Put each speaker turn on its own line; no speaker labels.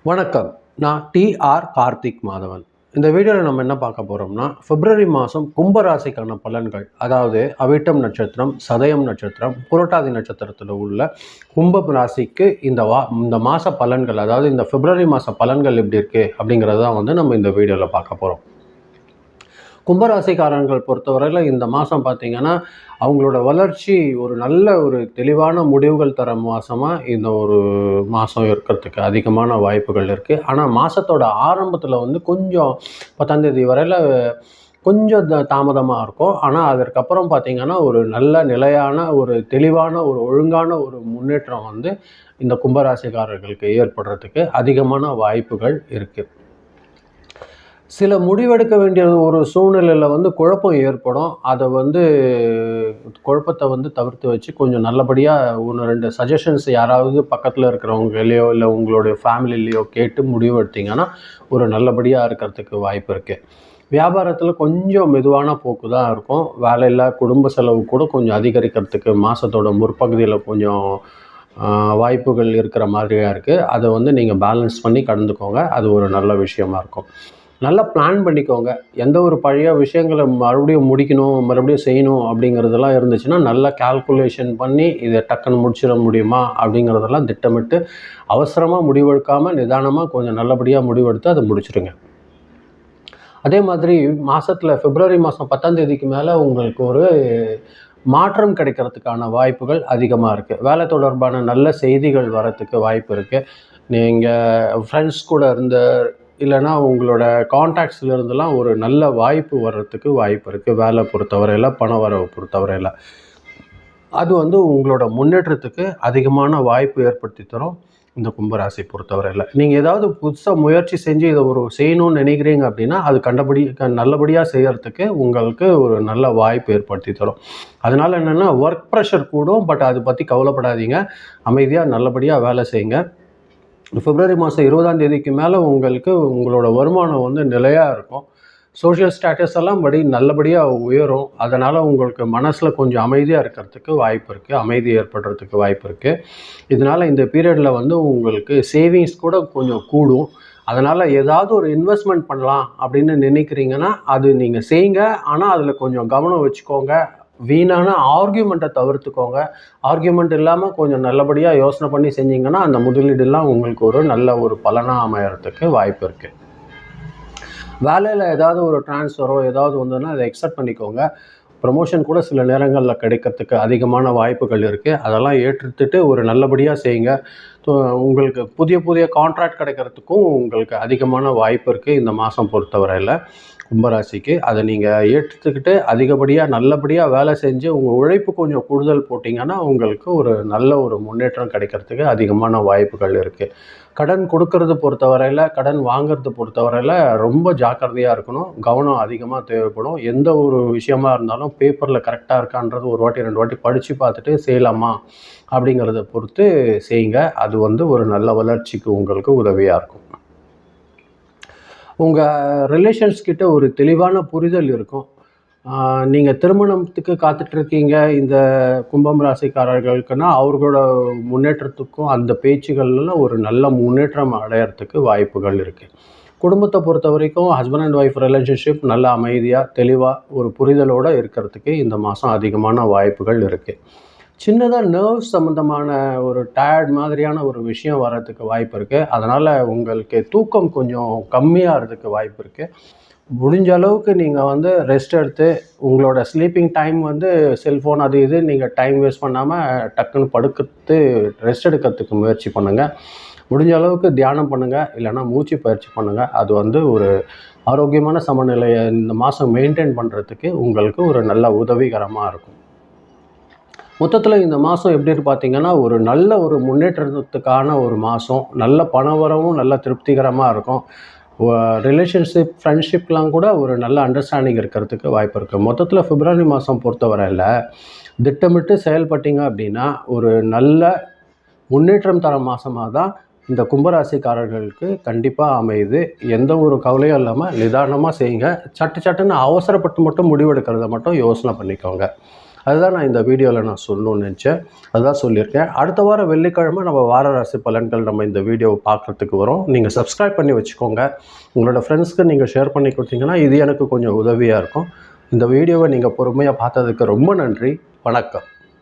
வணக்கம். நான் டி.ஆர். கார்த்திக் மாதவன். இந்த வீடியோவில் நம்ம என்ன பார்க்க போகிறோம்னா, பிப்ரவரி மாதம் கும்பராசிக்கான பலன்கள். அதாவது அவிட்டம் நட்சத்திரம், சதயம் நட்சத்திரம், புரட்டாதி நட்சத்திரத்தில் உள்ள கும்ப ராசிக்கு இந்த மாத பலன்கள், அதாவது இந்த பிப்ரவரி மாத பலன்கள் எப்படி இருக்குது அப்படிங்கிறது தான் நம்ம இந்த வீடியோவில் பார்க்க போகிறோம். கும்பராசிக்காரர்கள் பொறுத்தவரையில் இந்த மாதம் பார்த்திங்கன்னா, அவங்களோட வளர்ச்சி ஒரு நல்ல ஒரு தெளிவான முடிவுகள் தர மாதமாக இந்த ஒரு மாதம் இருக்கிறதுக்கு அதிகமான வாய்ப்புகள் இருக்குது. ஆனால் மாதத்தோட ஆரம்பத்தில் கொஞ்சம் 10ஆம் தேதி வரையில் கொஞ்சம் தாமதமாக இருக்கும். ஆனால் அதற்கப்புறம் பார்த்திங்கன்னா, ஒரு நல்ல நிலையான ஒரு தெளிவான ஒரு ஒழுங்கான ஒரு முன்னேற்றம் இந்த கும்பராசிக்காரர்களுக்கு ஏற்படுறதுக்கு அதிகமான வாய்ப்புகள் இருக்குது. சில முடிவெடுக்க வேண்டிய ஒரு சூழ்நிலையில் குழப்பம் ஏற்படும். அதை குழப்பத்தை தவிர்த்து வச்சு கொஞ்சம் நல்லபடியாக 1-2 சஜஷன்ஸ் யாராவது பக்கத்தில் இருக்கிறவங்களையோ இல்லை உங்களுடைய ஃபேமிலிலேயோ கேட்டு முடிவு எடுத்திங்கன்னா ஒரு நல்லபடியாக இருக்கிறதுக்கு வாய்ப்பு இருக்குது. வியாபாரத்தில் கொஞ்சம் மெதுவான போக்கு தான் இருக்கும். வேலையில் குடும்ப செலவு கூட கொஞ்சம் அதிகரிக்கிறதுக்கு மாதத்தோட முற்பகுதியில் கொஞ்சம் வாய்ப்புகள் இருக்கிற மாதிரியாக இருக்குது. அதை நீங்கள் பேலன்ஸ் பண்ணி கடந்துக்கோங்க. அது ஒரு நல்ல விஷயமா இருக்கும். நல்லா பிளான் பண்ணிக்கோங்க. எந்த ஒரு பழைய விஷயங்களை மறுபடியும் முடிக்கணும், மறுபடியும் செய்யணும் அப்படிங்கிறதெல்லாம் இருந்துச்சுன்னா நல்லா கால்குலேஷன் பண்ணி இதை டக்குன்னு முடிச்சிட முடியுமா அப்படிங்கிறதெல்லாம் திட்டமிட்டு அவசரமாக முடிவெடுக்காமல் நிதானமாக கொஞ்சம் நல்லபடியாக முடிவெடுத்து அதை முடிச்சிடுங்க. அதே மாதிரி மாதத்தில் பிப்ரவரி மாதம் 10ஆம் தேதிக்கு மேலே உங்களுக்கு ஒரு மாற்றம் கிடைக்கிறதுக்கான வாய்ப்புகள் அதிகமாக இருக்குது. வேலை தொடர்பான நல்ல செய்திகள் வரத்துக்கு வாய்ப்பு இருக்குது. நீங்கள் ஃப்ரெண்ட்ஸ் கூட இல்லைனா உங்களோட கான்டாக்ட்ஸில் இருந்தெல்லாம் ஒரு நல்ல வாய்ப்பு வர்றதுக்கு வாய்ப்பு இருக்குது. வேலை பொறுத்தவரையில், பண வரவு பொறுத்தவரையில் அது உங்களோட முன்னேற்றத்துக்கு அதிகமான வாய்ப்பு ஏற்படுத்தி தரும். இந்த கும்பராசி பொறுத்தவரையில் நீங்கள் ஏதாவது புதுசாக முயற்சி செஞ்சு இதை செய்யணும்னு நினைக்கிறீங்க அப்படின்னா அது நல்லபடியாக செய்கிறதுக்கு உங்களுக்கு ஒரு நல்ல வாய்ப்பு ஏற்படுத்தி தரும். அதனால் என்னென்னா ஒர்க் ப்ரெஷர் கூடும், பட் அதை பற்றி கவலைப்படாதீங்க. அமைதியாக நல்லபடியாக வேலை செய்யுங்க. பிப்ரவரி மாதம் 20ஆம் தேதிக்கு மேலே உங்களோட வருமானம் நிலையாக இருக்கும். சோஷியல் ஸ்டேட்டஸ் எல்லாம் நல்லபடியாக உயரும். அதனால் உங்களுக்கு மனசில் கொஞ்சம் அமைதியாக இருக்கிறதுக்கு வாய்ப்பு இருக்குது. அமைதி ஏற்படுறதுக்கு வாய்ப்பு இருக்குது. இதனால் இந்த பீரியடில் உங்களுக்கு சேவிங்ஸ் கூட கொஞ்சம் கூடும். அதனால் ஏதாவது ஒரு இன்வெஸ்ட்மெண்ட் பண்ணலாம் அப்படின்னு நினைக்கிறீங்கன்னா அது நீங்கள் செய்யுங்க. ஆனால் அதில் கொஞ்சம் கவனம் வச்சுக்கோங்க. வீணான ஆர்கியூமெண்ட்டை தவிர்த்துக்கோங்க. ஆர்கியூமெண்ட் இல்லாமல் கொஞ்சம் நல்லபடியாக யோசனை பண்ணி செஞ்சிங்கன்னா அந்த முதலீடுலாம் உங்களுக்கு ஒரு நல்ல ஒரு பலனாக அமையறதுக்கு வாய்ப்பு இருக்குது. வேலையில் ஏதாவது ஒரு ட்ரான்ஸ்ஃபரோ ஏதாவது வந்ததுன்னா அதை அக்செப்ட் பண்ணிக்கோங்க. ப்ரமோஷன் கூட சில நேரங்களில் கிடைக்கிறதுக்கு அதிகமான வாய்ப்புகள் இருக்குது. அதெல்லாம் ஏற்றுத்துட்டு ஒரு நல்லபடியாக செய்யுங்க. உங்களுக்கு புதிய கான்ட்ராக்ட் கிடைக்கிறதுக்கும் உங்களுக்கு அதிகமான வாய்ப்பு இருக்குது இந்த மாதம் பொறுத்தவரையில் கும்பராசிக்கு. அதை நீங்கள் ஏற்றுக்கிட்டு அதிகப்படியாக நல்லபடியாக வேலை செஞ்சு உங்கள் உழைப்பு கொஞ்சம் கூடுதல் போட்டிங்கன்னா உங்களுக்கு ஒரு நல்ல ஒரு முன்னேற்றம் கிடைக்கிறதுக்கு அதிகமான வாய்ப்புகள் இருக்குது. கடன் கொடுக்கறது பொறுத்தவரையில், கடன் வாங்கிறது பொறுத்தவரையில் ரொம்ப ஜாக்கிரதையாக இருக்கணும். கவனம் அதிகமாக தேவைப்படும். எந்த ஒரு விஷயமா இருந்தாலும் பேப்பரில் கரெக்டாக இருக்கான்றது ஒரு வாட்டி 2 வாட்டி படித்து பார்த்துட்டு செய்யலாமா அப்படிங்கிறத பொறுத்து செய்யுங்க. அது ஒரு நல்ல வளர்ச்சிக்கு உங்களுக்கு உதவியாக இருக்கும். உங்கள் ரிலேஷன்ஸ் கிட்ட ஒரு தெளிவான புரிதல் இருக்கும். நீங்கள் திருமணத்துக்கு காத்துட்ருக்கீங்க இந்த கும்பம் ராசிக்காரர்களுக்குன்னா அவர்களோட முன்னேற்றத்துக்கும் அந்த பேச்சுகள்லாம் ஒரு நல்ல முன்னேற்றம் அடையிறதுக்கு வாய்ப்புகள் இருக்குது. குடும்பத்தை பொறுத்த வரைக்கும் ஹஸ்பண்ட் அண்ட் ஒய்ஃப் ரிலேஷன்ஷிப் நல்ல அமைதியாக தெளிவாக ஒரு புரிதலோடு இருக்கிறதுக்கு இந்த மாதம் அதிகமான வாய்ப்புகள் இருக்குது. சின்னதாக நர்வ்ஸ் சம்மந்தமான ஒரு டயர்ட் மாதிரியான ஒரு விஷயம் வர்றதுக்கு வாய்ப்பு இருக்குது. அதனால் உங்களுக்கு தூக்கம் கொஞ்சம் கம்மியாகிறதுக்கு வாய்ப்பு இருக்குது. முடிஞ்ச அளவுக்கு நீங்கள் ரெஸ்ட் எடுத்து உங்களோட ஸ்லீப்பிங் டைம் செல்ஃபோன் அது இது நீங்கள் டைம் வேஸ்ட் பண்ணாமல் டக்குன்னு படுக்கிறது ரெஸ்ட் எடுக்கிறதுக்கு முயற்சி பண்ணுங்கள். முடிஞ்ச அளவுக்கு தியானம் பண்ணுங்கள், இல்லைனா மூச்சு பயிற்சி பண்ணுங்கள். அது ஒரு ஆரோக்கியமான சமநிலையை இந்த மாதம் மெயின்டைன் பண்ணுறதுக்கு உங்களுக்கு ஒரு நல்ல உதவிகரமாக இருக்கும். மொத்தத்தில் இந்த மாதம் எப்படி பார்த்தீங்கன்னா ஒரு நல்ல ஒரு முன்னேற்றத்துக்கான ஒரு மாதம். நல்ல பணவரவும் நல்ல திருப்திகரமாக இருக்கும். ரிலேஷன்ஷிப், ஃப்ரெண்ட்ஷிப்லாம் கூட ஒரு நல்ல அண்டர்ஸ்டாண்டிங் இருக்கிறதுக்கு வாய்ப்பு இருக்குது. மொத்தத்தில் பிப்ரவரி மாதம் பொறுத்தவரையில் திட்டமிட்டு செயல்பட்டீங்க அப்படின்னா ஒரு நல்ல முன்னேற்றம் தர மாதமாக தான் இந்த கும்பராசிக்காரர்களுக்கு கண்டிப்பாக அமையுது. எந்த ஒரு கவலையும் இல்லாமல் நிதானமாக செய்யுங்க. சட்டுன்னு அவசரப்பட்டு மட்டும் முடிவெடுக்கிறத மட்டும் யோசனை பண்ணிக்கோங்க. அதுதான் நான் இந்த வீடியோவில் நான் சொல்லணும்னு நினச்சேன். அதுதான் சொல்லியிருக்கேன். அடுத்த வாரம் வெள்ளிக்கிழமை நம்ம வார ராசி பலன்கள் நம்ம இந்த வீடியோவை பார்க்குறதுக்கு வரும். நீங்கள் சப்ஸ்கிரைப் பண்ணி வச்சுக்கோங்க. உங்களோட ஃப்ரெண்ட்ஸ்க்கு நீங்கள் ஷேர் பண்ணி கொடுத்தீங்கன்னா இது எனக்கு கொஞ்சம் உதவியாக இருக்கும். இந்த வீடியோவை நீங்கள் பொறுமையாக பார்த்ததுக்கு ரொம்ப நன்றி. வணக்கம்.